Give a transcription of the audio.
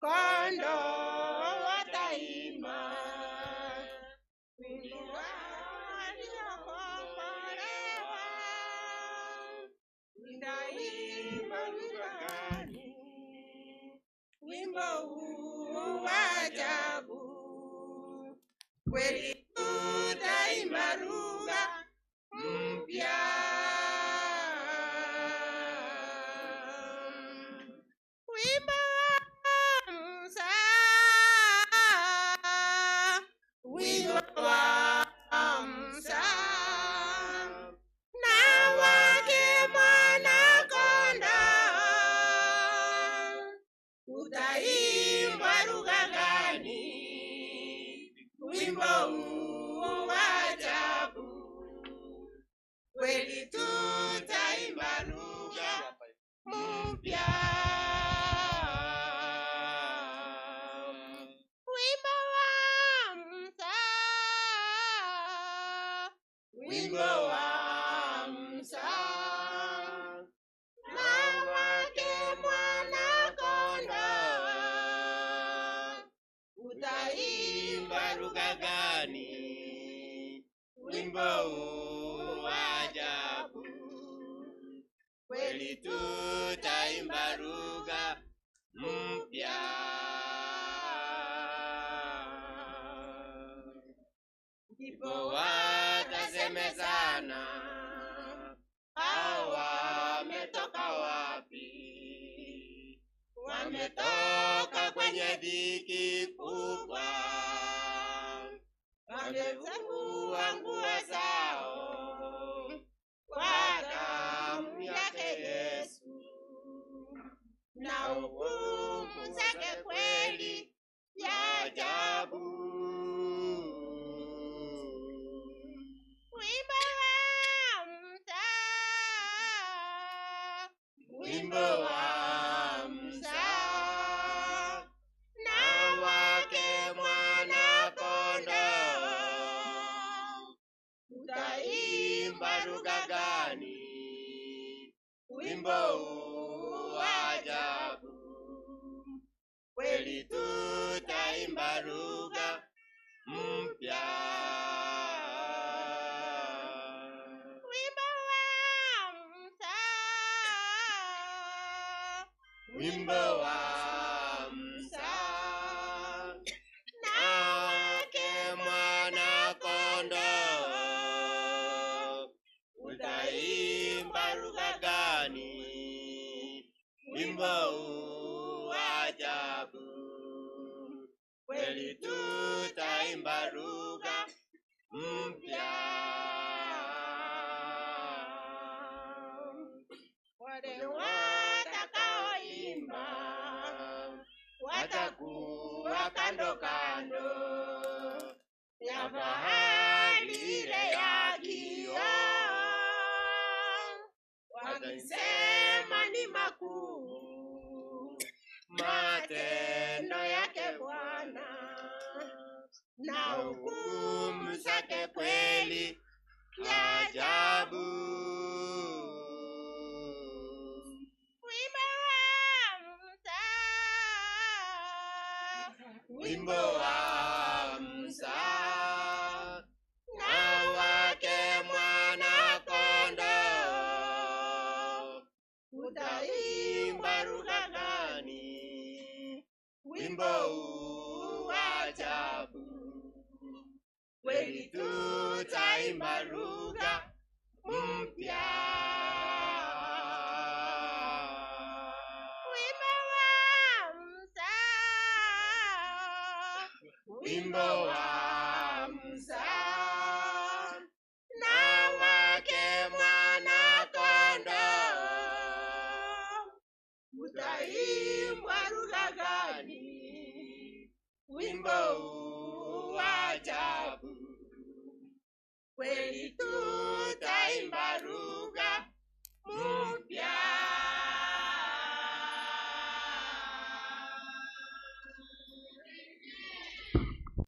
kondoo wataimba wimbo waliokombolewa. Nitaimba lugha gani? Wimbo huu wa ajabu. Kweli tutaimba lugha mpya. Wimbo wa Musa, wimbo wa Musa, na wake Mwana-Kondoo. Utaimba lugha gani? Wimbo huu wa ajabu. Kweli tutaimba lugha mpya. Wimbo wa Musa, wimbo wa Musa, na wake Mwana-Kondoo. Utaimba lugha gani? Wimbo huu wa ajabu. Kweli tutaimba lugha mpya. Ndipo watasemezana, hawa wametoka wapi? Wametoka kwenye dhiki kubwa, wamevua nguo zao kwa damu yake Yesu, na hukumu zake kweli ya ajabu. Wimbo wa Musa, wimbo wa Musa, na wake Mwana-Kondoo. Utaimba lugha gani? Wimbo huu wa ajabu. Kweli tutaimba lugha mpya. Wimbo wa Musa, wimbo wa Musa, na wake Mwana-Kondoo. Utaimba lugha gani? Wimbo huu wa ajabu. Kweli tutaimba lugha mpya. Wale watakaoimba watakuwa kando kando ya bahari ile ya kioo, wakisema ni makuu matendo yake Bwana, na hukumu zake kweli ya ajabu. Wimbo wa Musa, wimbo wa Musa, na wake Mwana-Kondoo. Utaimba lugha gani? Wimbo huu wa ajabu. Kweli tutaimba lugha mpya. Wimbo wa Musa, wimbo wa Musa, na wake Mwana-Kondoo. Utaimba lugha gani? Wimbo huu wa ajabu. Kweli tutaimba lugha